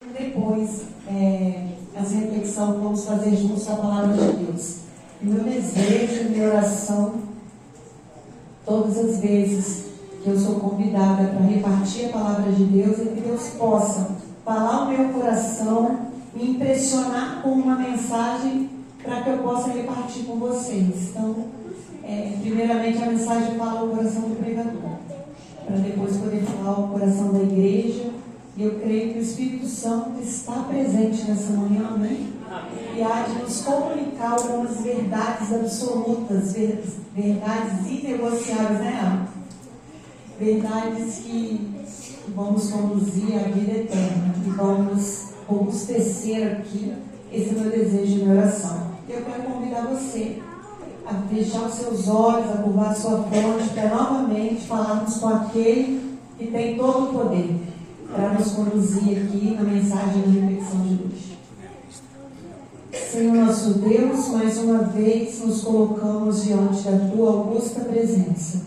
Depois, essa reflexão que vamos fazer juntos a palavra de Deus. E meu desejo, minha oração, todas as vezes que eu sou convidada para repartir a palavra de Deus, é que Deus possa falar o meu coração, me impressionar com uma mensagem para que eu possa repartir com vocês. Então, primeiramente a mensagem fala o coração do pregador, para depois poder falar o coração da igreja. E eu creio que o Espírito Santo está presente nessa manhã, amém? E há de nos comunicar algumas verdades absolutas, verdades inegociáveis, né, Ana? Verdades que vão nos conduzir à vida eterna, que vão nos robustecer aqui. Esse é o meu desejo e minha oração. Eu quero convidar você a fechar os seus olhos, a curvar a sua fronte, para novamente falarmos com aquele que tem todo o poder para nos conduzir aqui na mensagem de reflexão de hoje. Senhor nosso Deus, mais uma vez nos colocamos diante da Tua augusta presença,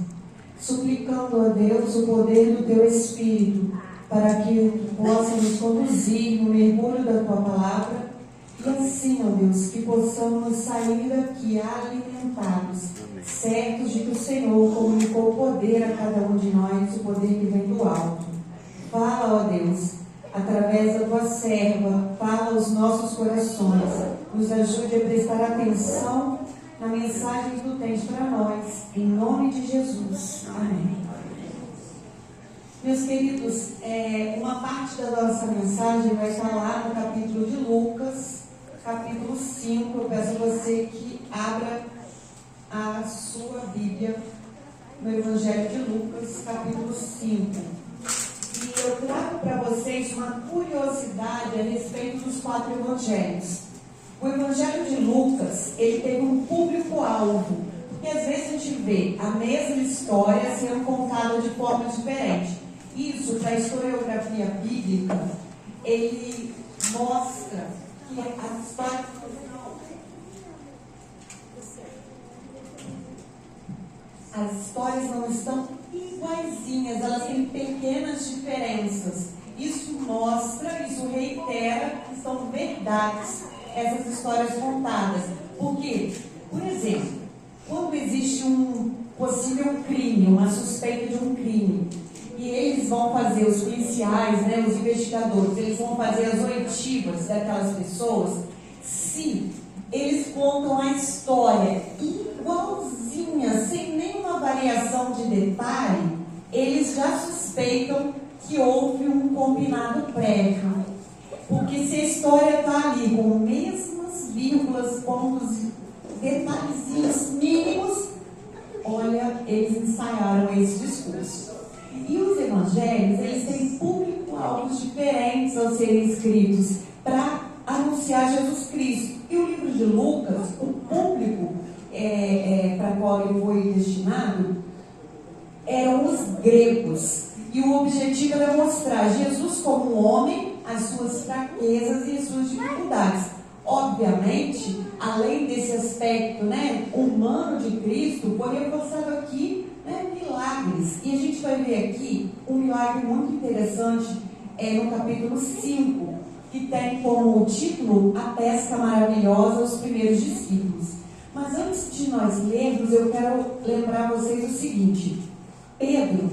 suplicando a Deus o poder do Teu Espírito, para que possa nos conduzir no mergulho da Tua palavra, e assim, ó Deus, que possamos sair daqui alimentados, certos de que o Senhor comunicou o poder a cada um de nós, o poder que vem do alto. Fala, ó Deus, através da Tua serva, fala aos nossos corações, nos ajude a prestar atenção na mensagem que Tu tens para nós, em nome de Jesus. Amém. Meus queridos, uma parte da nossa mensagem vai estar lá no capítulo de Lucas, capítulo 5. Eu peço a você que abra a sua Bíblia no Evangelho de Lucas, capítulo 5. E eu trago para vocês uma curiosidade a respeito dos 4 evangelhos. O Evangelho de Lucas, ele teve um público-alvo, porque às vezes a gente vê a mesma história sendo contada de forma diferente. Isso, para a historiografia bíblica, ele mostra que as histórias não estão iguaizinhas, elas têm pequenas diferenças. Isso mostra, isso reitera que são verdades essas histórias contadas. Por quê? Por exemplo, quando existe um possível crime, uma suspeita de um crime, e eles vão fazer, os policiais, né, os investigadores, eles vão fazer as oitivas daquelas pessoas, se eles contam a história igualzinha, sem nenhuma variação de detalhe, eles já suspeitam que houve um combinado prévio. Porque se a história está ali com mesmas vírgulas, pontos, detalhezinhos mínimos, olha, eles ensaiaram esse discurso. E os evangelhos, eles têm público-alvos diferentes ao serem escritos para anunciar Jesus Cristo. E o livro de Lucas, o público para qual ele foi destinado, eram os gregos. E o objetivo era mostrar Jesus como um homem, as suas fraquezas e as suas dificuldades. Obviamente, além desse aspecto, né, humano de Cristo, foi reforçado aqui, né, milagres. E a gente vai ver aqui um milagre muito interessante no capítulo 5, que tem como título A Pesca Maravilhosa aos Primeiros Discípulos. Mas antes de nós lermos, eu quero lembrar vocês o seguinte: Pedro,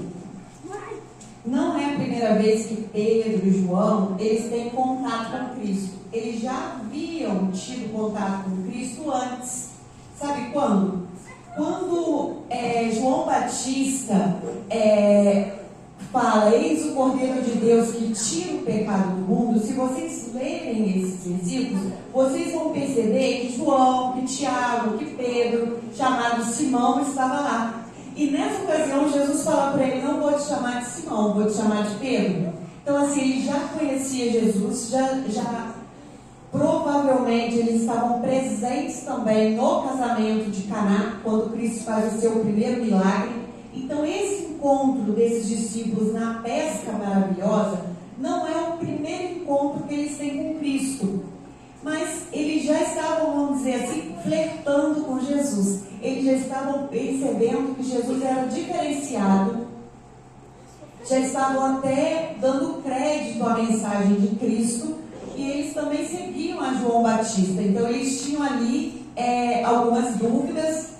não é a primeira vez que Pedro e João, eles têm contato com Cristo. Eles já haviam tido contato com Cristo antes. Sabe quando? Quando João Batista fala, eis o Cordeiro de Deus que tira o pecado do mundo, se vocês lerem esses versículos, vocês vão perceber que João, que Tiago, que Pedro, chamado Simão, estava lá. E nessa ocasião Jesus fala para ele, não vou te chamar de Simão, vou te chamar de Pedro. Então assim, ele já conhecia Jesus, já provavelmente eles estavam presentes também no casamento de Caná, quando Cristo faz o seu primeiro milagre. Então esse encontro desses discípulos na pesca maravilhosa não é o primeiro encontro que eles têm com Cristo, mas eles já estavam, vamos dizer assim, flertando com Jesus. Eles já estavam percebendo que Jesus era diferenciado, já estavam até dando crédito à mensagem de Cristo, e eles também seguiam a João Batista. Então eles tinham ali algumas dúvidas,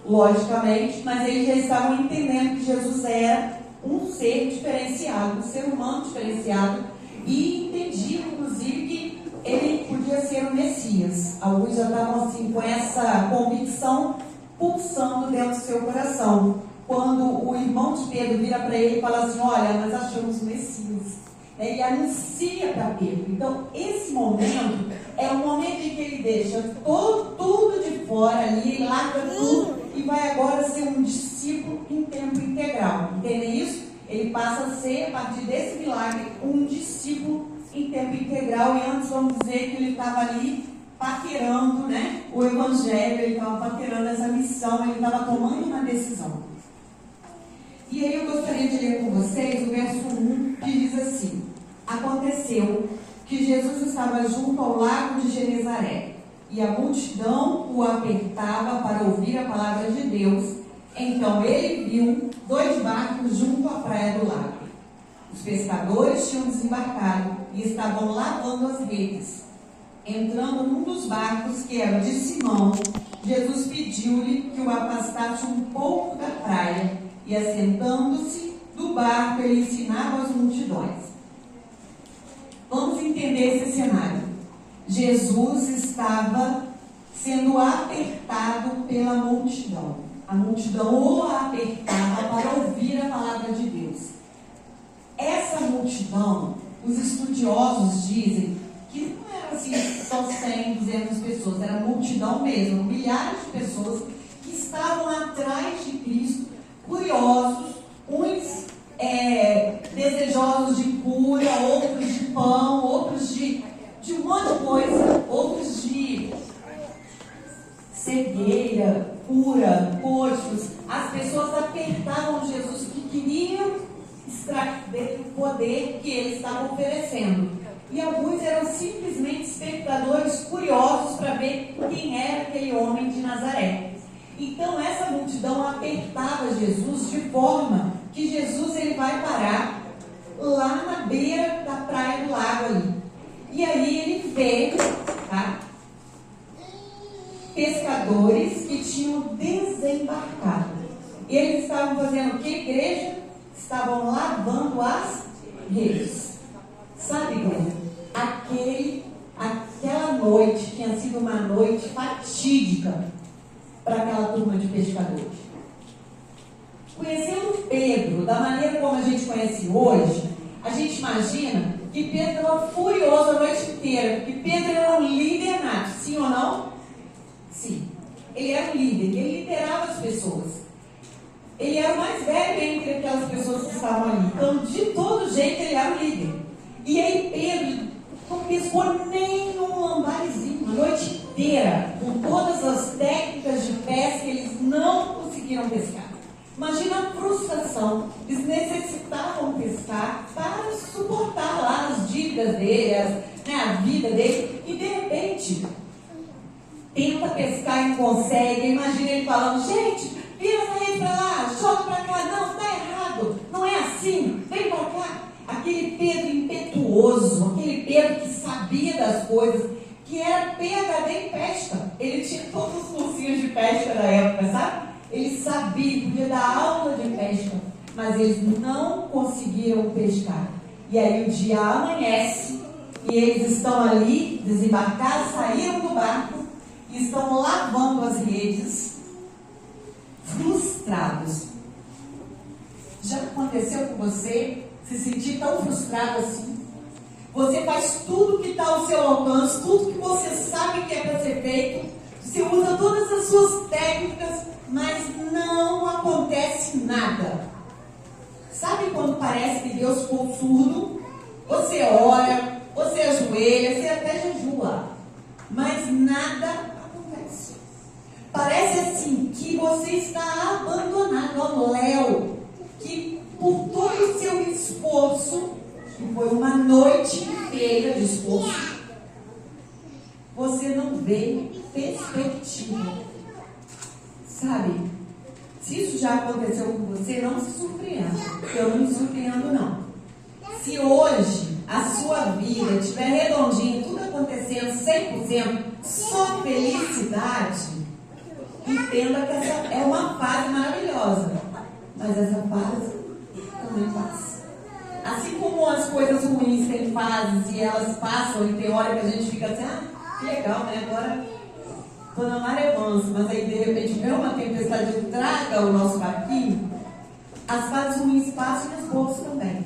logicamente, mas eles já estavam entendendo que Jesus era um ser diferenciado, um ser humano diferenciado, e entendiam, inclusive, que ele podia ser o Messias. Alguns já estavam assim, com essa convicção pulsando dentro do seu coração. Quando o irmão de Pedro vira para ele e fala assim: olha, nós achamos o Messias. Ele anuncia para Pedro. Então, esse momento é o momento em que ele deixa tudo de fora ali, ele larga tudo e vai agora ser um discípulo em tempo integral. Entendem isso? Ele passa a ser, a partir desse milagre, um discípulo em tempo integral. E antes vamos dizer que ele estava ali paquerando, né, o evangelho, ele estava paquerando essa missão, ele estava tomando uma decisão. E aí eu gostaria de ler com vocês o verso 1, que diz assim: aconteceu que Jesus estava junto ao lago de Genezaré, e a multidão o apertava para ouvir a palavra de Deus. Então ele viu 2 barcos junto à praia do lago. Os pescadores tinham desembarcado e estavam lavando as redes. Entrando num dos barcos, que era de Simão, Jesus pediu-lhe que o afastasse um pouco da praia, e assentando-se do barco, ele ensinava as multidões. Vamos entender esse cenário. Jesus estava sendo apertado pela multidão. A multidão o apertava para ouvir a palavra de Deus. Essa multidão, os estudiosos dizem que não era assim só 100, 200 pessoas, era multidão mesmo, milhares de pessoas que estavam atrás de Cristo, curiosos, uns desejosos de cura, outros de pão, outros de um monte de coisa, outros de cegueira, cura, coxos. As pessoas apertavam Jesus, que queriam extrair dele o poder que ele estava oferecendo. E alguns eram simplesmente espectadores curiosos para ver quem era aquele homem de Nazaré. Então essa multidão apertava Jesus de forma que Jesus ele vai parar lá na beira da praia do lago ali. E aí ele vê, tá, pescadores que tinham desembarcado. E eles estavam fazendo o que, igreja? Estavam lavando as redes. Sabe, igreja? Aquela noite tinha sido uma noite fatídica para aquela turma de pescadores. Conhecendo Pedro da maneira como a gente conhece hoje, a gente imagina que Pedro estava furioso a noite inteira, porque Pedro era um líder nato, sim ou não? Sim. Ele era um líder, ele liderava as pessoas. Ele era o mais velho entre aquelas pessoas que estavam ali. Então, de todo jeito, ele era o líder. E aí Pedro não pescou nem um lambarezinho a noite inteira. Com todas as técnicas de pesca, eles não conseguiram pescar. Imagina a frustração. Eles necessitavam pescar para suportar lá as dívidas dele, a vida dele. E de repente, tenta pescar e não consegue. Imagina ele falando: gente, vira essa rede para lá, joga para cá. Não, está errado. Não é assim. Vem para cá. Aquele Pedro impetuoso, aquele Pedro que sabia das coisas, que era PhD em pesca. Ele tinha todos os cursinhos de pesca da época, sabe? Ele sabia, podia dar aula de pesca, mas eles não conseguiram pescar. E aí o dia amanhece e eles estão ali, desembarcados, saíram do barco e estão lavando as redes, frustrados. Já aconteceu com você se sentir tão frustrado assim? Você faz tudo que está ao seu alcance, tudo que você sabe que é para ser feito, você usa todas as suas técnicas, mas não acontece nada. Sabe quando parece que Deus ficou surdo? Você ora, você ajoelha, você até jejua, mas nada acontece. Parece assim que você está abandonado ao léu, que por todo o seu esforço, que foi uma noite inteira de esforço, você não vê perspectiva. Sabe? Se isso já aconteceu com você, não se surpreenda. Eu não me surpreendo, não. Se hoje a sua vida estiver redondinha, tudo acontecendo 100%, só felicidade, entenda que essa é uma fase maravilhosa. Mas essa fase também passa. Assim como as coisas ruins têm fases e elas passam e tem hora que a gente fica assim, que legal, né? Agora estou na maré mansa, mas aí de repente vem uma tempestade que traga o nosso barquinho. As fases ruins passam e as boas também.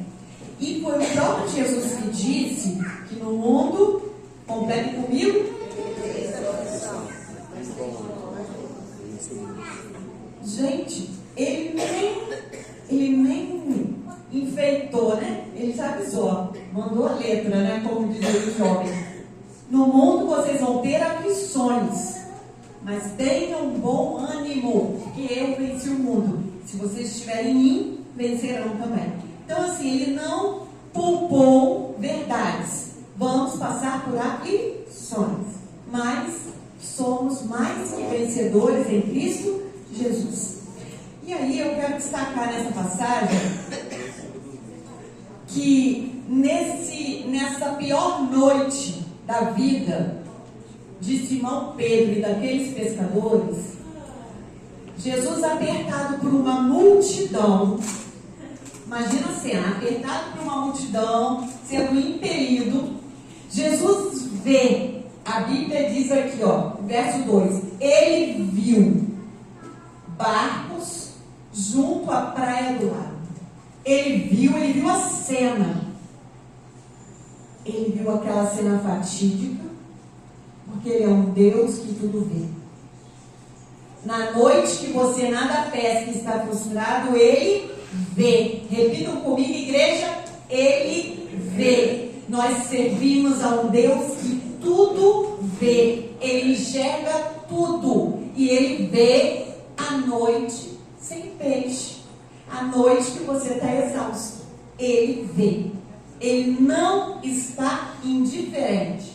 E foi o próprio Jesus que disse que no mundo, complete comigo, gente, ele nem enfeitou, né? Ele já avisou, mandou a letra, né? Como dizia o jovem. No mundo vocês vão ter aflições, mas tenham bom ânimo, porque eu venci o mundo. Se vocês estiverem em mim, vencerão também. Então, assim, ele não poupou verdades. Vamos passar por aflições, mas somos mais que vencedores em Cristo Jesus. E aí eu quero destacar nessa passagem que nessa pior noite da vida de Simão Pedro e daqueles pescadores, Jesus, apertado por uma multidão, imagina a cena, apertado por uma multidão, sendo impelido, Jesus vê, a Bíblia diz aqui, verso 2, ele viu barcos junto à praia do lado. Ele viu a cena. Ele viu aquela cena fatídica, porque ele é um Deus que tudo vê. Na noite que você nada pesca e está frustrado, ele vê. Repitam comigo, igreja, ele vê. Nós servimos a um Deus que tudo vê. Ele enxerga tudo. E ele vê a noite sem peixe. A noite que você está exausto. Ele vê. Ele não está indiferente.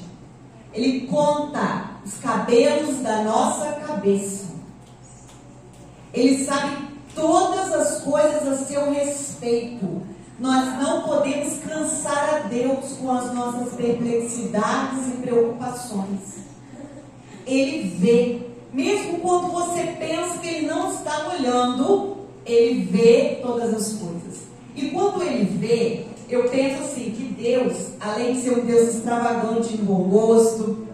Ele conta os cabelos da nossa cabeça. Ele sabe todas as coisas a seu respeito. Nós não podemos cansar a Deus com as nossas perplexidades e preocupações. Ele vê. Mesmo quando você pensa que ele não está olhando, ele vê todas as coisas. E quando ele vê, eu penso assim, que Deus, além de ser um Deus extravagante em bom gosto,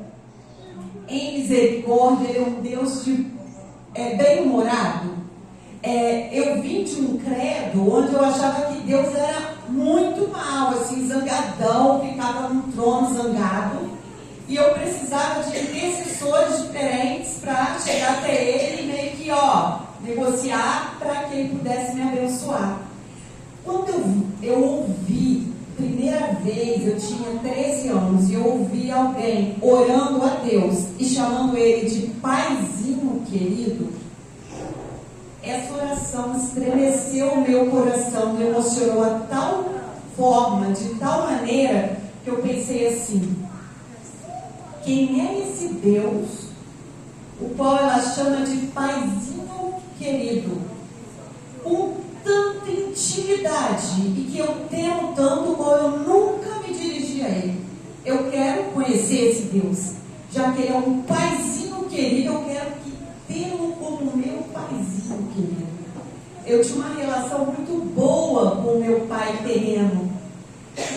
em misericórdia, ele é um Deus bem-humorado. Eu vim de um credo onde eu achava que Deus era muito mal, assim, zangadão, ficava num trono zangado, e eu precisava de intercessores diferentes para chegar até ele e meio que, negociar para que ele pudesse me abençoar. Quando eu ouvi, primeira vez, eu tinha 13 anos, e eu ouvi alguém orando a Deus e chamando ele de paizinho querido, essa oração estremeceu o meu coração, me emocionou a tal forma, de tal maneira, que eu pensei assim, quem é esse Deus, o qual ela chama de paizinho querido, com tanta intimidade, e que eu temo tanto, qual eu nunca me dirigi a ele. Eu quero conhecer esse Deus, já que ele é um paizinho querido, eu quero tê-lo como meu paizinho querido. Eu tinha uma relação muito boa com o meu pai terreno.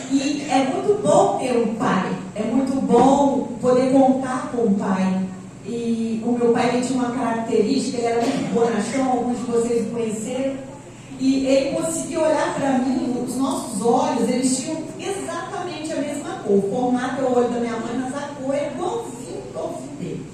E é muito bom ter um pai. É muito bom poder contar com o pai. E o meu pai, ele tinha uma característica, ele era muito bonachão, alguns de vocês o conheceram. E ele conseguia olhar para mim, os nossos olhos, eles tinham exatamente a mesma cor. O formato é o olho da minha mãe, mas a cor é igualzinho dele.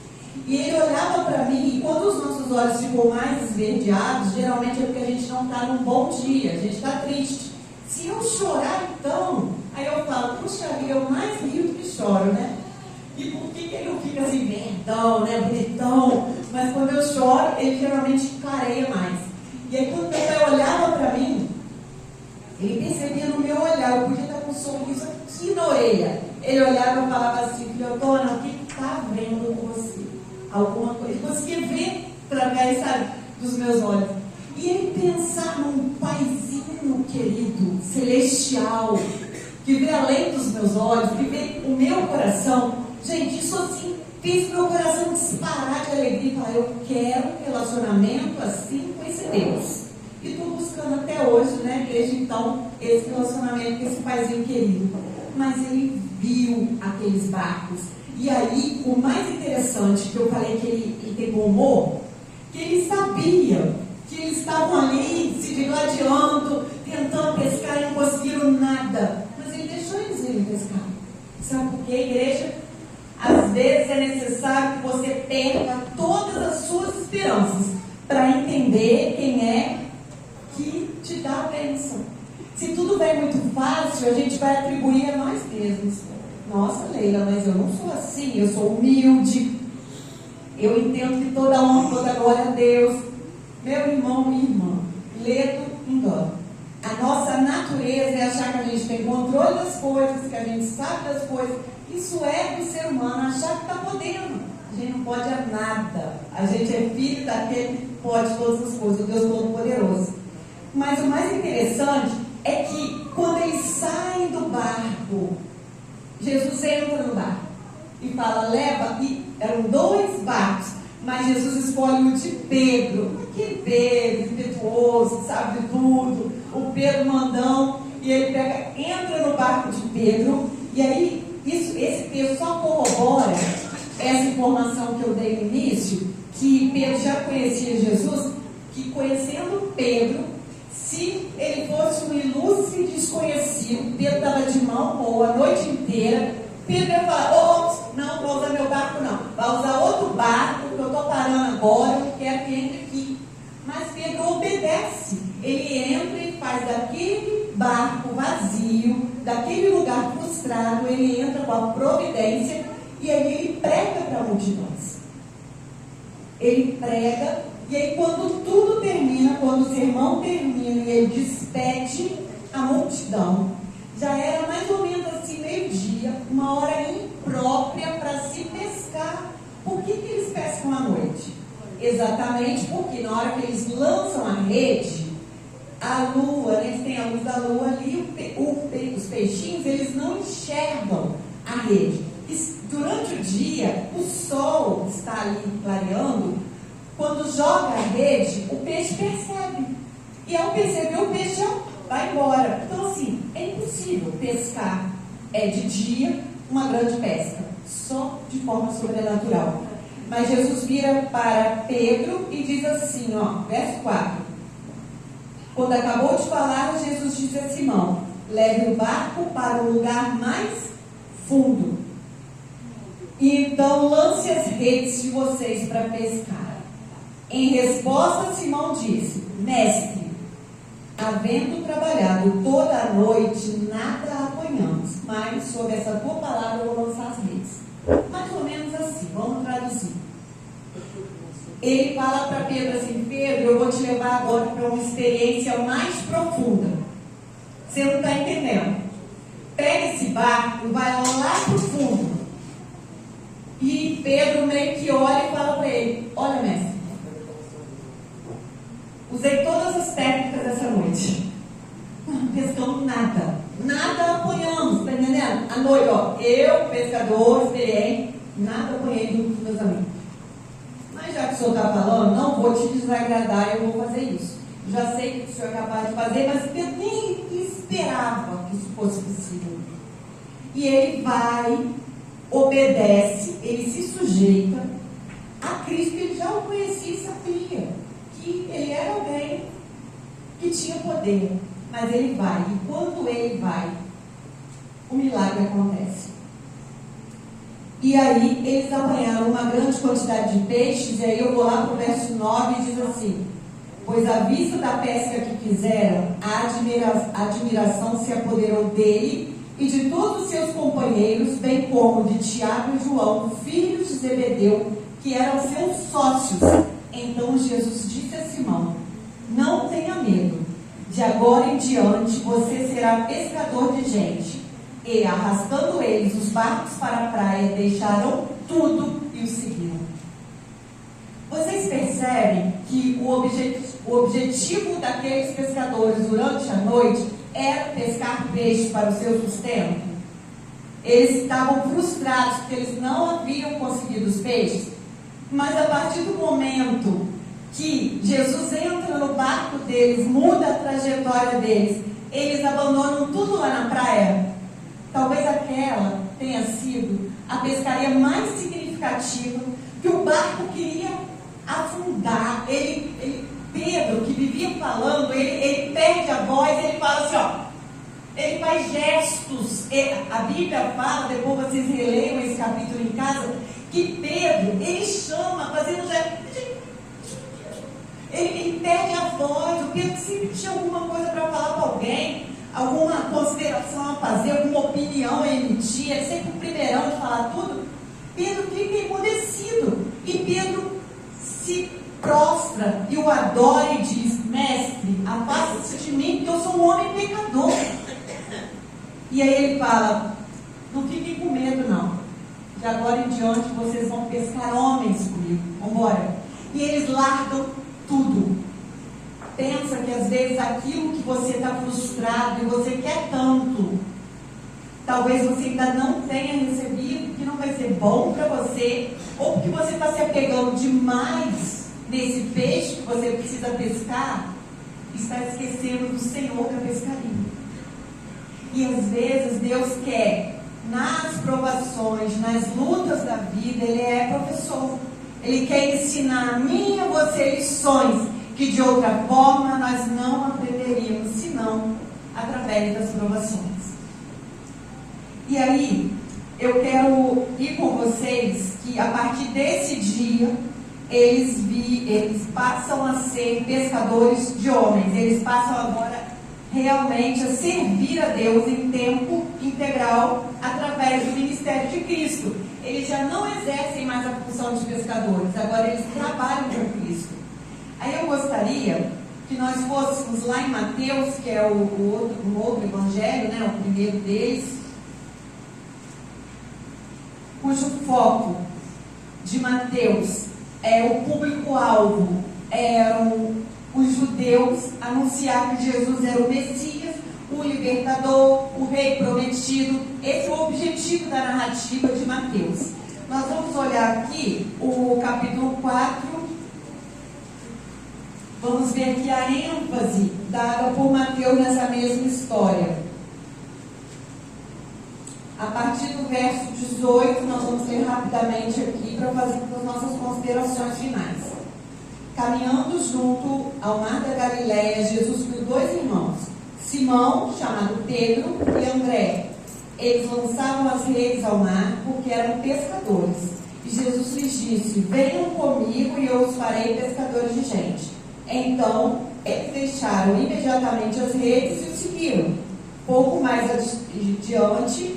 E ele olhava para mim, e quando os nossos olhos ficam mais esverdeados, geralmente é porque a gente não está num bom dia, a gente está triste. Se eu chorar, então, aí eu falo, puxa vida, eu mais rio do que choro, né? E por que ele não fica assim, verdão, né, bonitão? Mas quando eu choro, ele geralmente clareia mais. E aí quando meu pai olhava para mim, ele percebia no meu olhar, eu podia estar com um sorriso aqui na orelha. Ele olhava e falava assim, Filhotona, o que está vendo com você? Alguma coisa. Eu conseguia ver através, sabe, dos meus olhos. E ele pensar num paizinho querido, celestial, que vê além dos meus olhos, que vê o meu coração. Gente, isso assim fez meu coração disparar de alegria e falar: eu quero um relacionamento assim com esse Deus. E estou buscando até hoje, né, desde então, esse relacionamento com esse paizinho querido. Mas ele viu aqueles barcos. E aí, o mais interessante, que eu falei que ele tem bom humor, que ele sabia que eles estavam ali se digladiando, tentando pescar e não conseguiram nada. Mas ele deixou eles irem pescar. Sabe por quê, igreja? Às vezes é necessário que você perca todas as suas esperanças para entender quem é que te dá a bênção. Se tudo vem muito fácil, a gente vai atribuir a nós mesmos. Nossa, Leila, mas eu não sou assim, eu sou humilde. Eu entendo que toda honra, toda glória a Deus. Meu irmão, minha irmã, ledo engano. A nossa natureza é achar que a gente tem controle das coisas, que a gente sabe das coisas. Isso é do ser humano, achar que está podendo. A gente não pode nada. A gente é filho daquele que pode todas as coisas, o Deus Todo-Poderoso. Mas o mais interessante é que quando eles saem do barco, Jesus entra no barco e fala: leva. E eram 2 barcos, mas Jesus escolhe o de Pedro, aquele Pedro impetuoso, sabe de tudo, o Pedro mandão, e ele entra no barco de Pedro. E aí esse texto só corrobora essa informação que eu dei no início, que Pedro já conhecia Jesus, que conhecendo Pedro, se ele fosse um ilustre desconhecido, Pedro estava de mão boa a noite inteira, Pedro ia falar: não vou usar meu barco não, vai usar outro barco, que eu estou parando agora, eu quero que entre aqui. Mas Pedro obedece, ele entra e faz daquele barco vazio, daquele lugar frustrado, ele entra com a providência, e aí ele prega para multidões. Ele prega. E aí quando tudo termina, quando o sermão termina e ele despede a multidão, já era mais ou menos assim, meio-dia, uma hora imprópria para se pescar. Por que eles pescam à noite? Exatamente porque na hora que eles lançam a rede, a lua, eles têm a luz da lua ali, os peixinhos, eles não enxergam a rede. E durante o dia, o sol está ali clareando. Quando joga a rede, o peixe percebe. E ao perceber, o peixe já vai embora. Então, assim, é impossível pescar de dia uma grande pesca, só de forma sobrenatural. Mas Jesus vira para Pedro e diz assim, verso 4. Quando acabou de falar, Jesus disse a Simão: leve o barco para o lugar mais fundo, e então lance as redes de vocês para pescar. Em resposta, Simão disse: mestre, havendo trabalhado toda a noite, nada apanhamos, mas sob essa tua palavra eu vou lançar as redes. Mais ou menos assim, vamos traduzir. Ele fala para Pedro assim: Pedro, eu vou te levar agora para uma experiência mais profunda. Você não está entendendo? Pega esse barco e vai lá para o fundo. E Pedro meio que olha e fala para ele: olha, mestre, usei todas as técnicas essa noite, não pescamos nada apanhamos, tá entendendo? À noite, eu, pescador, experiente, nada apanhei dos meus amigos. Mas já que o senhor está falando, não vou te desagradar, eu vou fazer isso. Já sei que o senhor é capaz de fazer, mas eu nem esperava que isso fosse possível. E ele vai, obedece, ele se sujeita a Cristo, que ele já o conhecia e sabia que ele era alguém que tinha poder. Mas ele vai, e quando ele vai, o milagre acontece. E aí eles apanharam uma grande quantidade de peixes, e aí eu vou lá para o verso 9 e diz assim: pois à vista da pesca que fizeram, a admiração se apoderou dele e de todos os seus companheiros, bem como de Tiago e João, filhos de Zebedeu, que eram seus sócios. Então Jesus disse a Simão: não tenha medo, de agora em diante você será pescador de gente. E arrastando eles os barcos para a praia, deixaram tudo e o seguiram. Vocês percebem que o O objetivo daqueles pescadores durante a noite era pescar peixe para o seu sustento. Eles estavam frustrados porque eles não haviam conseguido os peixes. Mas a partir do momento que Jesus entra no barco deles, muda a trajetória deles, eles abandonam tudo lá na praia. Talvez aquela tenha sido a pescaria mais significativa, que o barco queria afundar. Pedro, que vivia falando, ele perde a voz, ele fala assim, ó, ele faz gestos. A Bíblia fala, depois vocês releiam esse capítulo em casa, que Pedro, ele chama, fazendo gestos. Ele perde a voz. O Pedro sempre tinha alguma coisa para falar para alguém, alguma consideração a fazer, alguma opinião a emitir. Ele sempre o primeirão de falar tudo. Pedro fica emudecido. E Pedro se prostra e o adora e diz: Mestre, afasta-se de mim, porque eu sou um homem pecador. E aí ele fala: não fiquem com medo, não. De agora em diante vocês vão pescar homens comigo. Vamos embora. E eles largam tudo. Pensa que às vezes aquilo que você está frustrado e você quer tanto, talvez você ainda não tenha recebido, que não vai ser bom para você, ou porque você está se apegando demais nesse peixe que você precisa pescar, está esquecendo do Senhor da pescaria. E às vezes Deus quer, nas provações, nas lutas da vida, Ele é professor. Ele quer ensinar a mim e a você lições que de outra forma nós não aprenderíamos, senão através das provações. E aí, eu quero ir com vocês que a partir desse dia, eles passam a ser pescadores de homens. Eles passam agora realmente a servir a Deus em tempo integral através do ministério de Cristo. Eles já não exercem mais a função de pescadores, agora eles trabalham com Cristo. Aí eu gostaria que nós fôssemos lá em Mateus, que é um outro evangelho, né, o primeiro deles, cujo foco de Mateus é o público-alvo, eram os judeus, anunciar que Jesus era o Messias, o libertador, o rei prometido. Esse é o objetivo da narrativa de Mateus. Nós vamos olhar aqui o capítulo 4, vamos ver aqui a ênfase dada por Mateus nessa mesma história. A partir do verso 18, nós vamos ler rapidamente aqui para fazer as nossas considerações finais. Caminhando junto ao mar da Galileia, Jesus viu dois irmãos, Simão, chamado Pedro, e André. Eles lançavam as redes ao mar porque eram pescadores. E Jesus lhes disse: venham comigo e eu os farei pescadores de gente. Então, eles deixaram imediatamente as redes e o seguiram. Pouco mais adiante,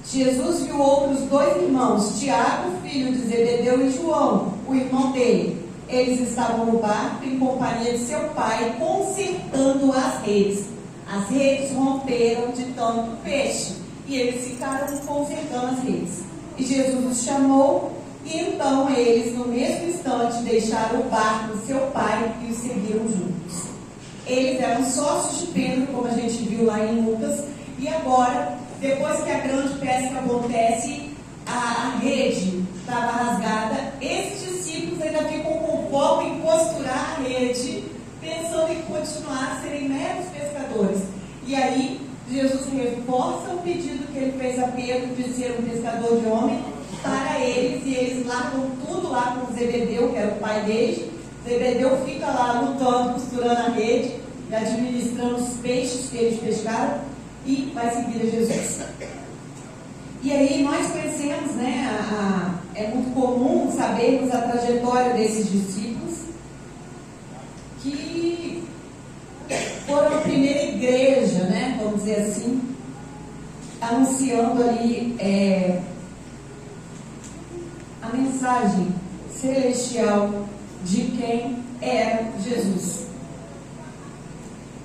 Jesus viu outros dois irmãos, Tiago, filho de Zebedeu, e João, o irmão dele. Eles estavam no barco em companhia de seu pai, consertando as redes. As redes romperam de tanto peixe e eles ficaram consertando as redes. E Jesus os chamou, e então eles, no mesmo instante, deixaram o barco de seu pai e os seguiram juntos. Eles eram sócios de Pedro, como a gente viu lá em Lucas, e agora, depois que a grande pesca acontece, a rede estava rasgada, esses discípulos ainda ficam com foco em costurar a rede, pensando em continuar a serem meros pescadores. E aí, Jesus reforça o pedido que ele fez a Pedro de ser um pescador de homem para eles, e eles largam tudo lá com Zebedeu, que era o pai deles. Zebedeu fica lá lutando, costurando a rede, e administrando os peixes que eles pescaram, e vai seguir a Jesus. E aí nós conhecemos, né, é muito comum sabermos a trajetória desses discípulos, que foram a primeira igreja, né, vamos dizer assim, anunciando ali a mensagem celestial de quem era Jesus.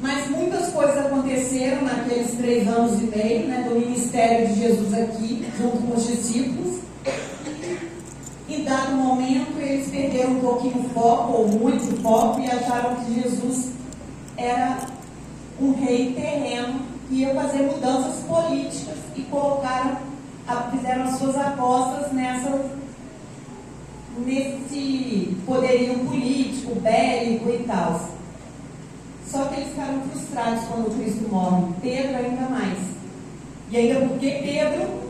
Mas muitas coisas aconteceram naqueles 3 anos e meio, né, do ministério de Jesus aqui, junto com os discípulos. Então dado momento, eles perderam um pouquinho o foco, ou muito o foco, e acharam que Jesus era um rei terreno que ia fazer mudanças políticas e fizeram as suas apostas nesse poderio político, bélico e tal. Só que eles ficaram frustrados quando Cristo morre. Pedro ainda mais. E ainda porque Pedro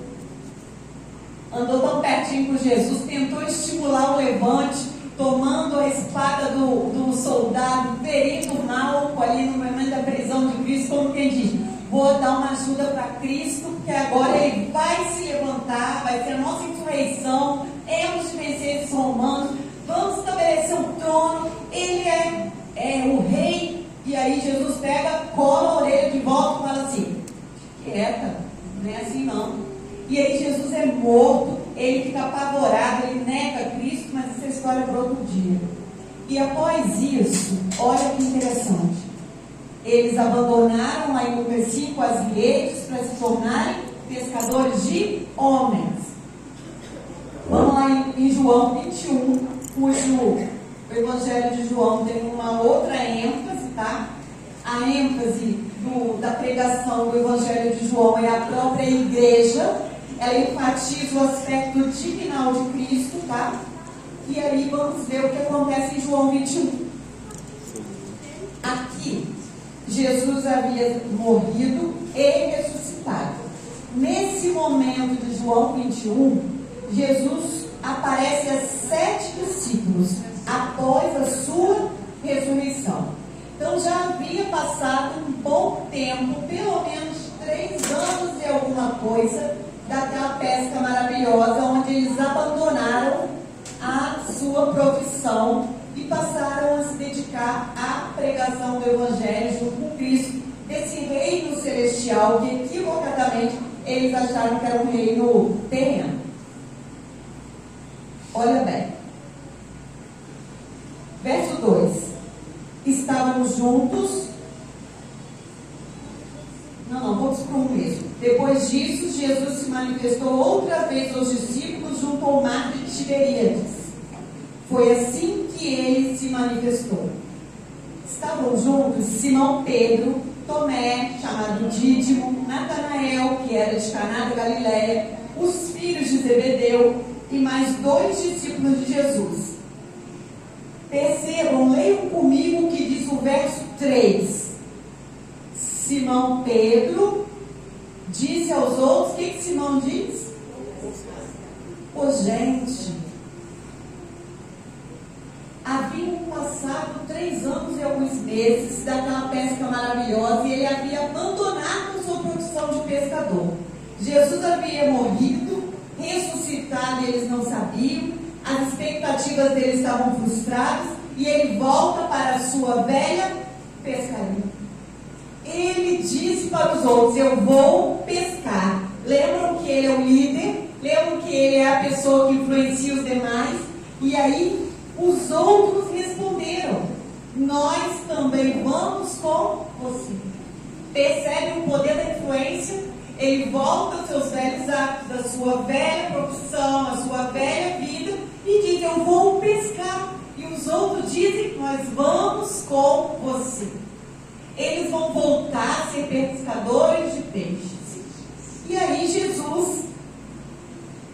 andou tão pertinho com Jesus, tentou estimular o levante, tomando a espada do soldado, ferindo o malco ali no momento da prisão de Cristo, como quem diz: vou dar uma ajuda para Cristo, porque agora ele vai se levantar, vai ser a nossa insurreição, hemos de vencer esses romanos, vamos estabelecer um trono, ele é o rei. E aí Jesus pega, cola a orelha de volta e fala assim: quieta, não é assim não. E aí Jesus é morto, ele fica apavorado, ele nega Cristo, mas essa história é para outro dia. E após isso, olha que interessante, eles abandonaram lá em Lucas 5 as redes para se tornarem pescadores de homens. Vamos lá em João 21, cujo o Evangelho de João tem uma outra ênfase, tá? A ênfase da pregação do Evangelho de João é a própria igreja. Ela enfatiza o aspecto divinal de Cristo, tá? E aí vamos ver o que acontece em João 21. Aqui, Jesus havia morrido e ressuscitado. Nesse momento de João 21, Jesus aparece a 7 discípulos após a sua ressurreição. Então já havia passado um bom tempo, pelo menos 3 anos e alguma coisa, daquela pesca maravilhosa, onde eles abandonaram a sua profissão e passaram a se dedicar à pregação do Evangelho junto com Cristo, desse reino celestial que equivocadamente eles acharam que era um reino terreno. Olha bem, verso 2: estávamos juntos. Vamos para um mesmo. Depois disso, Jesus se manifestou outra vez aos discípulos junto ao mar de Tiberíades. Foi assim que ele se manifestou. Estavam juntos Simão Pedro, Tomé, chamado Dídimo, Natanael, que era de Caná da Galileia, os filhos de Zebedeu e mais 2 discípulos de Jesus. Percebam, leiam comigo o que diz o verso 3. Simão Pedro disse aos outros, o que Simão diz? Gente, haviam passado 3 anos e alguns meses daquela pesca maravilhosa e ele havia abandonado sua profissão de pescador. Jesus havia morrido, ressuscitado e eles não sabiam, as expectativas deles estavam frustradas e ele volta para a sua velha pescaria. Ele disse para os outros: eu vou pescar. Lembram que ele é o líder? Lembram que ele é a pessoa que influencia os demais? E aí os outros responderam: nós também vamos com você. Percebe o poder da influência? Ele volta aos seus velhos hábitos, da sua velha profissão, a sua velha vida, e diz: eu vou pescar. E os outros dizem: nós vamos com você. Eles vão voltar a ser pescadores de peixes. E aí Jesus,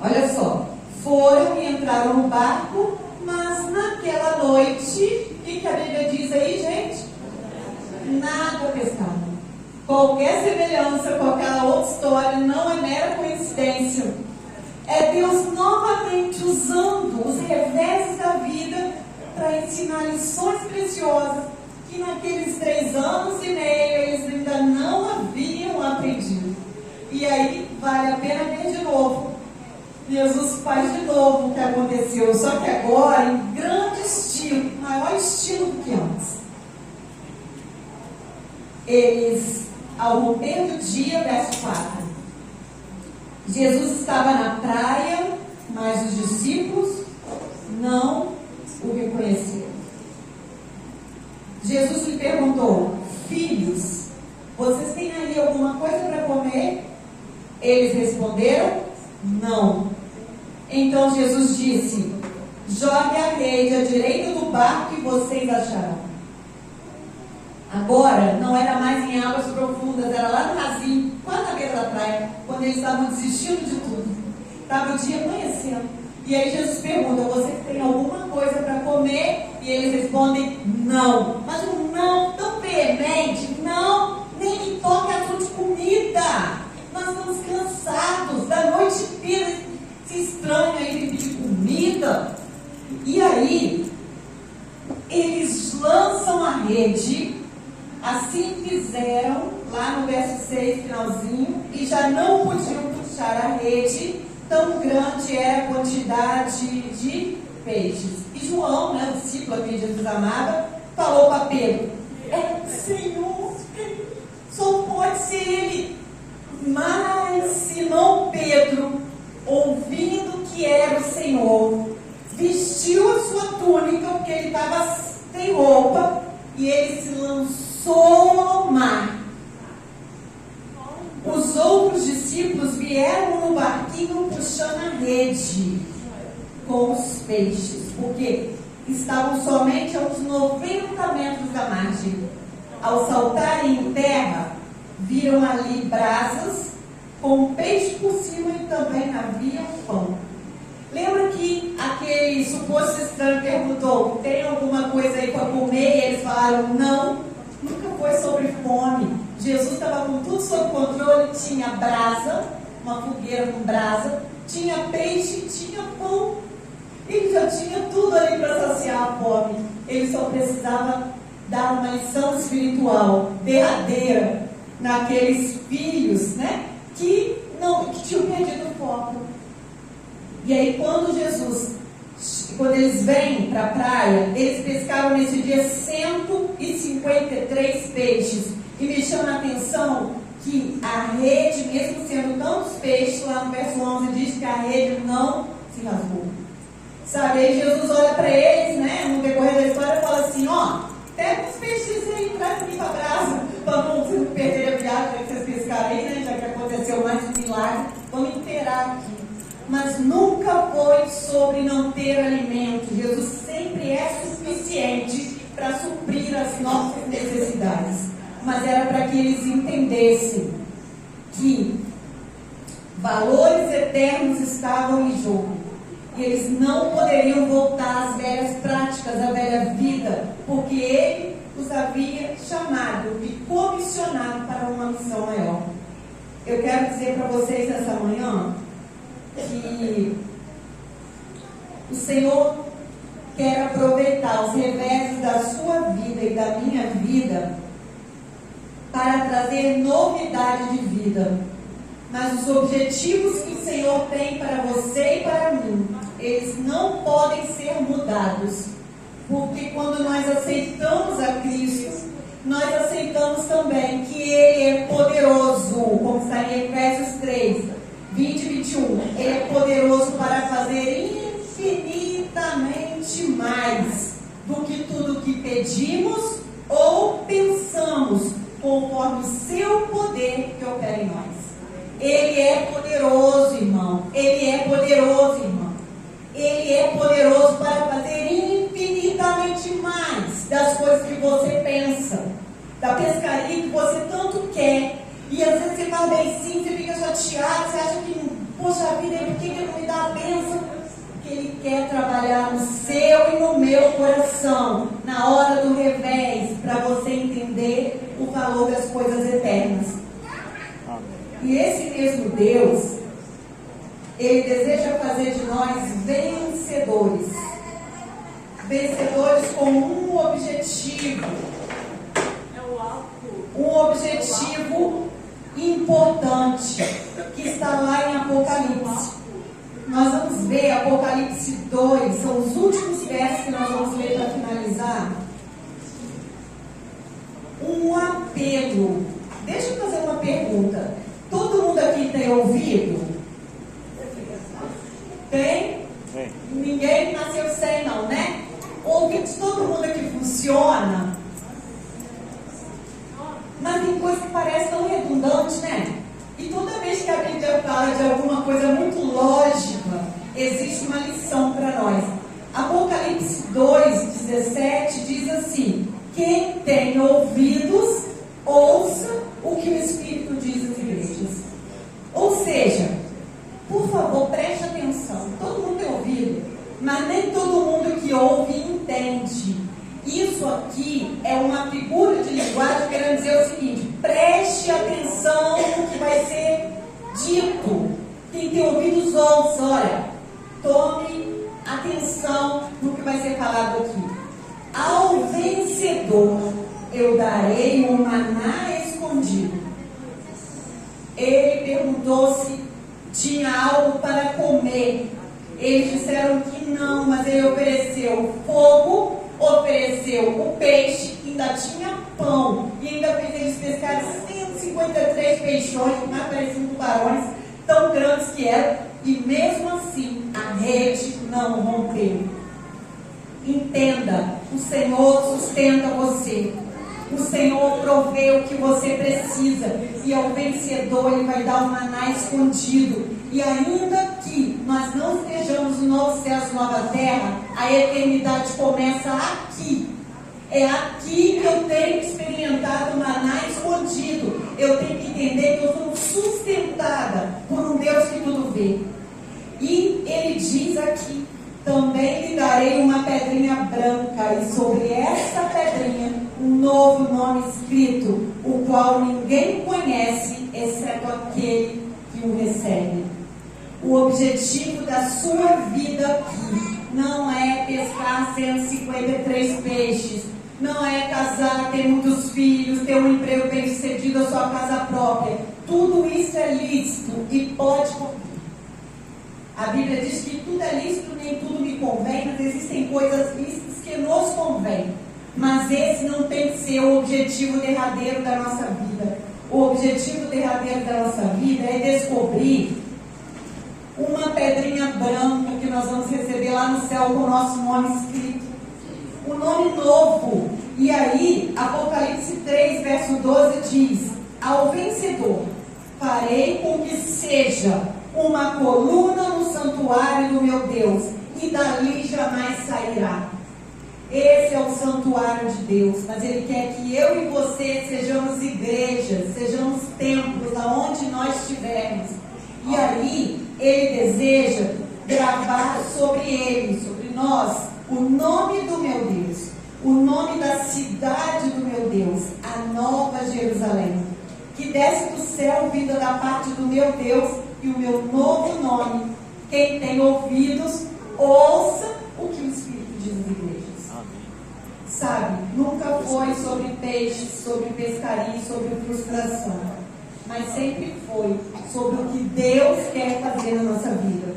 olha só, foram e entraram no barco, mas naquela noite, o que a Bíblia diz aí, gente? Nada pescado. Qualquer semelhança com aquela outra história não é mera coincidência. É Deus novamente usando os reveses da vida para ensinar lições preciosas que naqueles 3 anos e meio eles ainda não haviam aprendido. E aí vale a pena ver de novo. Jesus faz de novo o que aconteceu, só que agora em grande estilo, maior estilo do que antes. Eles, ao romper do dia, verso 4, Jesus estava na praia, mas os discípulos não o reconheceram. Jesus lhe perguntou: filhos, vocês têm aí alguma coisa para comer? Eles responderam: não. Então Jesus disse: jogue a rede à direita do barco e vocês acharão. Agora, não era mais em águas profundas, era lá no rasinho, quase na beira da praia, quando eles estavam desistindo de tudo. Estava o dia amanhecendo. E aí Jesus pergunta: vocês têm alguma coisa para comer? E eles respondem: não. Mas um não tão veemente: não, nem me toque assunto de comida. Nós estamos cansados da noite inteira. Se estranha aí de pedir comida. E aí, eles lançam a rede. Assim fizeram, lá no verso 6, finalzinho, e já não podiam puxar a rede, tão grande era a quantidade de peixes. E João, né, o discípulo a quem Jesus amava, falou para Pedro: Senhor, só pode ser ele. Mas Simão Pedro, ouvindo que era o Senhor, vestiu a sua túnica, porque ele estava sem roupa, e ele se lançou ao mar. Os outros discípulos vieram no barquinho puxando a rede com os peixes, porque estavam somente a uns 90 metros da margem. Ao saltarem em terra, viram ali brasas com peixe por cima e também havia pão. Lembra que aquele suposto estranho perguntou: tem alguma coisa aí para comer? E eles falaram: não. Nunca foi sobre fome. Jesus estava com tudo sob controle. Tinha brasa, uma fogueira com brasa, tinha peixe, tinha pão. Ele já tinha tudo ali para saciar a fome. Ele só precisava dar uma lição espiritual derradeira naqueles filhos, né, que tinham perdido o foco. E aí, quando eles vêm para a praia, eles pescaram nesse dia 153 peixes. E me chama a atenção que a rede, mesmo sendo tantos peixes, lá no verso 11 diz que a rede não se rasgou. Sabe, aí Jesus olha para eles, né, no decorrer da história, e fala assim: pega uns peixes aí, traz aqui para a brasa, para vocês não perderem a viagem que vocês pescaram aí, né, já que aconteceu mais um milagre. Vamos inteirar aqui. Mas nunca foi sobre não ter alimento. Jesus sempre é suficiente para suprir as nossas necessidades. Mas era para que eles entendessem que valores eternos estavam em jogo. E eles não poderiam voltar às velhas práticas, à velha vida, porque Ele os havia chamado e comissionado para uma missão maior. Eu quero dizer para vocês nessa manhã que o Senhor quer aproveitar os reveses da sua vida e da minha vida para trazer novidade de vida. Mas os objetivos que o Senhor tem para você e para mim, eles não podem ser mudados. Porque quando nós aceitamos a Cristo, nós aceitamos também que Ele é poderoso, como está em Efésios 3, 20 e 21. Ele é poderoso para fazer infinitamente mais do que tudo que pedimos ou pensamos, conforme o seu poder que opera em nós. Ele é poderoso, irmão. Ele é poderoso, irmão. Ele é poderoso para fazer infinitamente mais das coisas que você pensa, da pescaria que você tanto quer. E às vezes você fala bem sim, você fica chateado, você acha que, poxa vida, por que Ele não me dá a bênção? Porque Ele quer trabalhar no seu e no meu coração, na hora do revés, para você entender o valor das coisas eternas. E esse mesmo Deus, Ele deseja fazer de nós vencedores. Vencedores com um objetivo. Um objetivo importante, que está lá em Apocalipse. Nós vamos ver Apocalipse 2, são os últimos versos que nós vamos ler para finalizar. Um apelo. Deixa eu fazer uma pergunta. Todo mundo aqui tem ouvido? Tem? Ninguém nasceu sem, não, né? Ouvido de todo mundo aqui funciona. Mas tem coisa que parece tão redundante, né? E toda vez que a Bíblia fala de alguma coisa muito lógica, existe uma lição para nós. A 2:17 diz assim: quem tem ouvidos, ouça o que o Espírito diz às igrejas. Ou seja, por favor, preste atenção. Todo mundo tem ouvido, mas nem todo mundo que ouve entende. Isso aqui é uma figura de linguagem querendo dizer o seguinte: preste atenção no que vai ser dito. Quem tem ouvidos, ouça. Olha, tome atenção no que vai ser falado aqui. Ao vencedor eu darei um maná escondido. Ele perguntou se tinha algo para comer. Eles disseram que não, mas ele ofereceu fogo, ofereceu o peixe, ainda tinha pão, e ainda fez eles pescarem 153 peixões, que mais pareciam tubarões, tão grandes que eram, e mesmo assim a rede não rompeu. Entenda, o Senhor sustenta você. O Senhor provê o que você precisa, e ao vencedor Ele vai dar um maná escondido. E ainda que nós não estejamos no novo céu e nova terra, a eternidade começa aqui. É aqui que eu tenho que experimentar o maná escondido. Eu tenho que entender que eu sou sustentada por um Deus que tudo vê. E Ele diz aqui: também lhe darei uma pedrinha branca, e sobre essa pedrinha um novo nome escrito, o qual ninguém conhece, exceto aquele que o recebe. O objetivo da sua vida aqui não é pescar 153 peixes, não é casar, ter muitos filhos, ter um emprego bem sucedido, a sua casa própria. Tudo isso é lícito e pode convir. A Bíblia diz que tudo é lícito, nem tudo me convém, mas existem coisas lícitas que nos convêm. Mas esse não tem que ser o objetivo derradeiro da nossa vida. O objetivo derradeiro da nossa vida é descobrir uma pedrinha branca que nós vamos receber lá no céu com o nosso nome escrito. Um nome novo. E aí, Apocalipse 3, verso 12 diz: ao vencedor farei com que seja uma coluna no santuário do meu Deus, e dali jamais sairá. Esse é o santuário de Deus, mas Ele quer que eu e você sejamos igrejas, sejamos templos aonde nós estivermos. E aí, Ele deseja gravar sobre Ele, sobre nós, o nome do meu Deus, o nome da cidade do meu Deus, a Nova Jerusalém, que desce do céu vinda da parte do meu Deus, e o meu novo nome. Quem tem ouvidos, ouça o que o Espírito diz às igrejas. Sabe, nunca foi sobre peixe, sobre pescaria, sobre frustração, mas sempre foi sobre o que Deus quer fazer na nossa vida.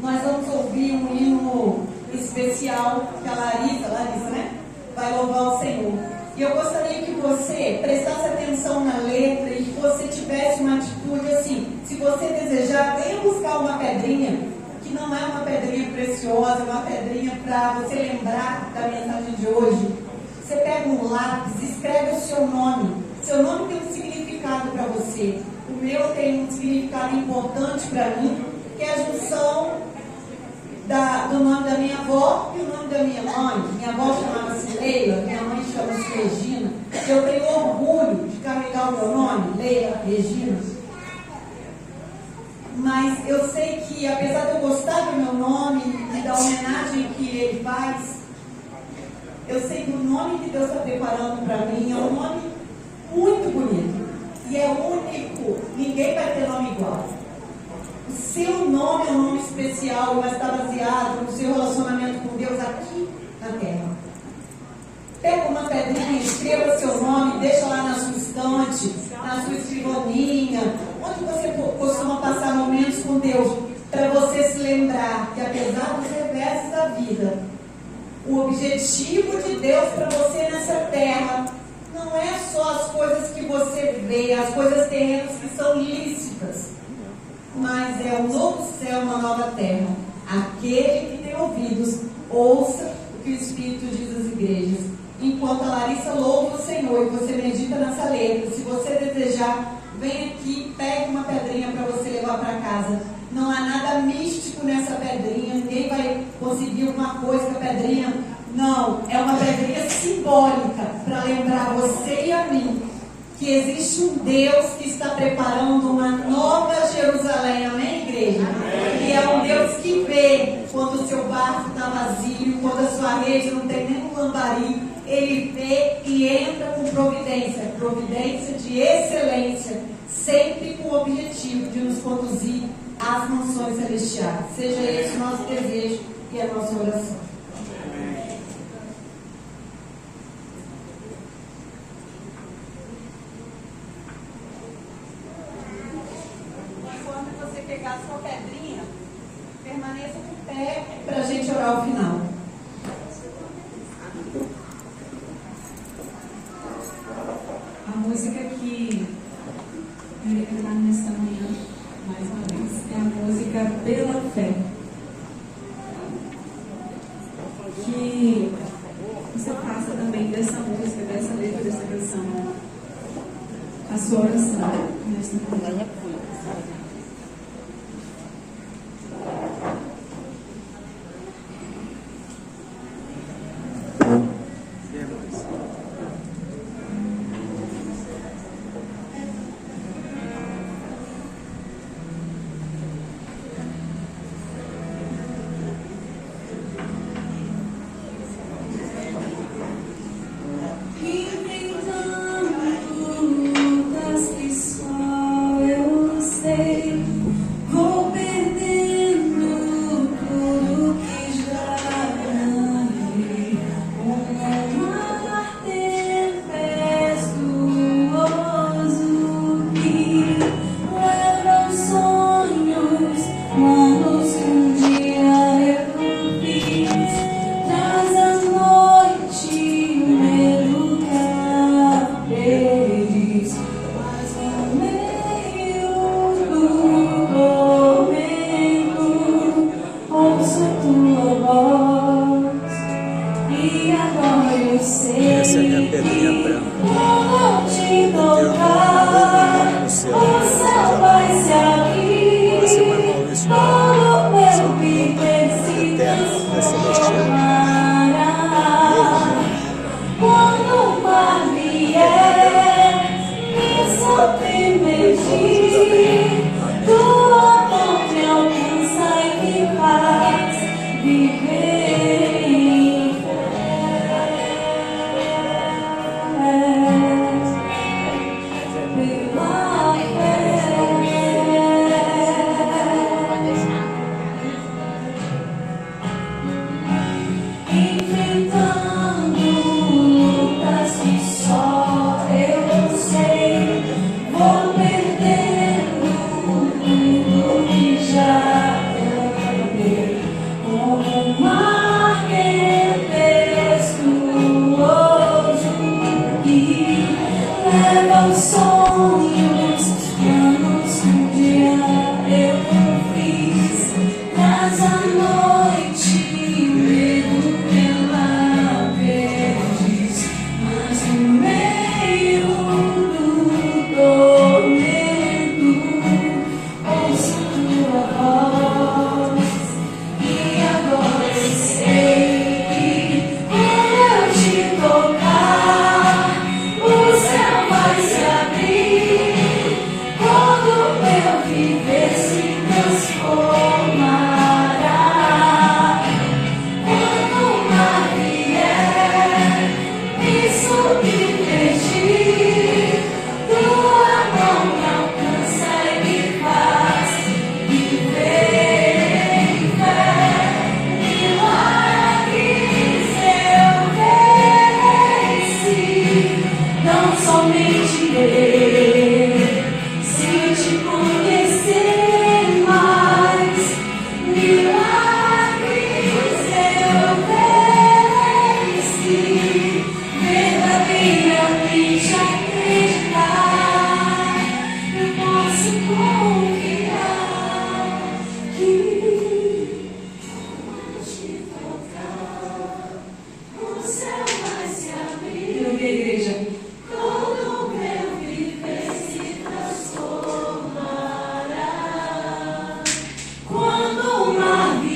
Nós vamos ouvir um hino especial que a Larissa, né, vai louvar o Senhor. E eu gostaria que você prestasse atenção na letra e que você tivesse uma atitude assim. Se você desejar, venha buscar uma pedrinha, que não é uma pedrinha preciosa, é uma pedrinha para você lembrar da mensagem de hoje. Você pega um lápis, escreve o seu nome. Seu nome tem um significado para você. O meu tem um significado importante para mim, que é a junção do nome da minha avó e o nome da minha mãe. Minha avó chamava-se Leila, minha mãe chama-se Regina. Eu tenho orgulho de carregar o meu nome, Leila, Regina. Mas eu sei que, apesar de eu gostar do meu nome e da homenagem que ele faz, eu sei que o nome que Deus está preparando para mim é um nome muito bonito. E é único, ninguém vai ter nome igual. O seu nome é um nome especial, mas está baseado no seu relacionamento com Deus aqui na terra. Pega uma pedrinha, escreva seu nome, deixa lá na sua estante, na sua escrivaninha, onde você costuma passar momentos com Deus, para você se lembrar que, apesar dos reversos da vida, o objetivo de Deus para você nessa terra não é só as coisas que você vê, as coisas terrenas que são lícitas, mas é um novo céu, uma nova terra. Aquele que tem ouvidos, ouça o que o Espírito diz às igrejas. Enquanto a Larissa louva o Senhor e você medita nessa letra, se você desejar, vem aqui, pegue uma pedrinha para você levar para casa. Não há nada místico nessa pedrinha, ninguém vai conseguir alguma coisa com a pedrinha. Não, é uma pedrinha simbólica para lembrar você e a mim que existe um Deus que está preparando uma nova Jerusalém, amém, igreja? E é um Deus que vê quando o seu barco está vazio, quando a sua rede não tem nem um lambari. Ele vê e entra com providência, providência de excelência, sempre com o objetivo de nos conduzir às mansões celestiais. Seja esse o nosso desejo e a nossa oração. Enquanto você pegar a sua pedrinha, permaneça de pé para a gente orar ao final. A música que eu ia cantar nesta manhã, mais uma vez, é a música Pela Fé. Que você faça também dessa música, dessa letra, dessa canção, a sua oração nesta manhã. Enfrentando lutas que só eu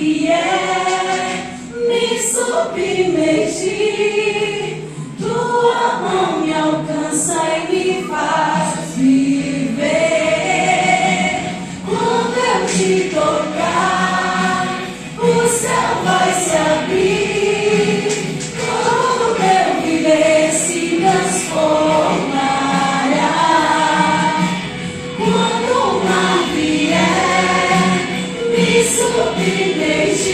vier me submergir, tua mão me alcança e me faz viver. Quando eu te tocar, o céu vai se abrir, todo meu viver se transformará. Quando o mar vier me submergir,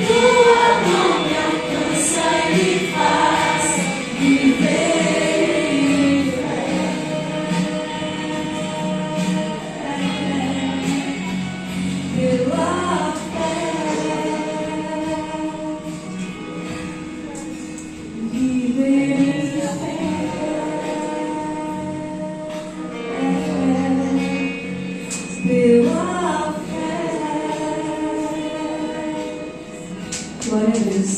tua mão me alcança e me faz viver. Pela fé, viver em fé. Pela fé. Glória a Deus.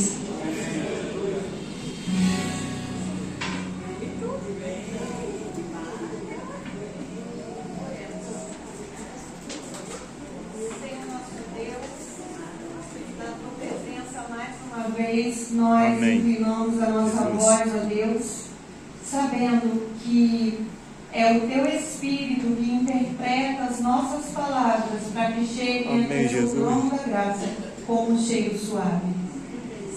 Senhor nosso Deus, na tua presença mais uma vez, nós Amém. inclinamos a nossa Jesus. voz a Deus, sabendo que é o teu Espírito que interpreta as nossas palavras para que cheguem Amém, até o Jesus. trono da graça como um cheiro suave.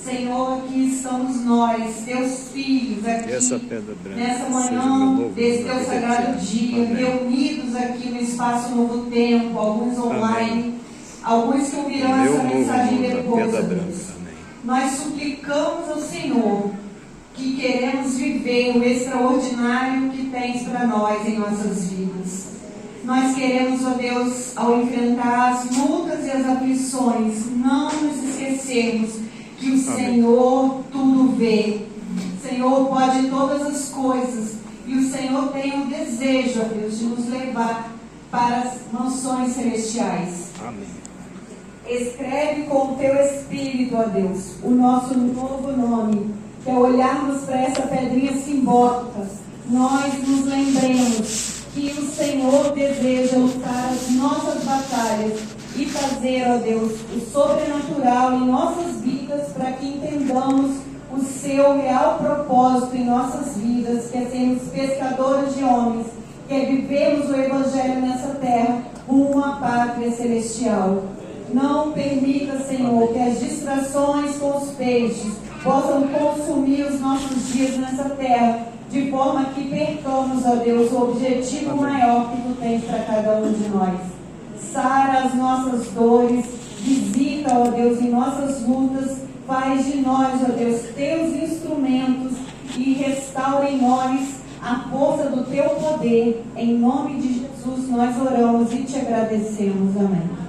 Senhor, aqui estamos nós, teus filhos, aqui E essa pedra branca nessa seja meu manhã novo desse na teu vida sagrado eterna. dia, Amém. reunidos aqui no Espaço Novo Tempo, alguns online, alguns que ouvirão Meu essa novo mensagem nome na depois, pedra ó branca. Deus. Amém. Nós suplicamos ao Senhor que queremos viver o extraordinário que tens para nós em nossas vidas. Nós queremos, ó Deus, ao enfrentar as lutas e as aflições, não nos esquecermos que o Senhor tudo vê. O Senhor pode todas as coisas. E o Senhor tem o desejo, ó Deus, de nos levar para as mansões celestiais. Amém. Escreve com o teu Espírito, ó Deus, o nosso novo nome, que é olharmos para essa pedrinha simbólica, nós nos lembremos que o Senhor deseja lutar as nossas batalhas e fazer, ó Deus, o sobrenatural em nossas vidas para que entendamos o seu real propósito em nossas vidas, que é sermos pescadores de homens, que é vivermos o Evangelho nessa terra rumo à pátria celestial. Não permita, Senhor, que as distrações com os peixes possam consumir os nossos dias nessa terra, de forma que percamos, ó Deus, o objetivo maior que Tu tens para cada um de nós. Sara as nossas dores, visita, ó Deus, em nossas lutas, faz de nós, ó Deus, Teus instrumentos e restaura em nós a força do Teu poder. Em nome de Jesus nós oramos e Te agradecemos. Amém.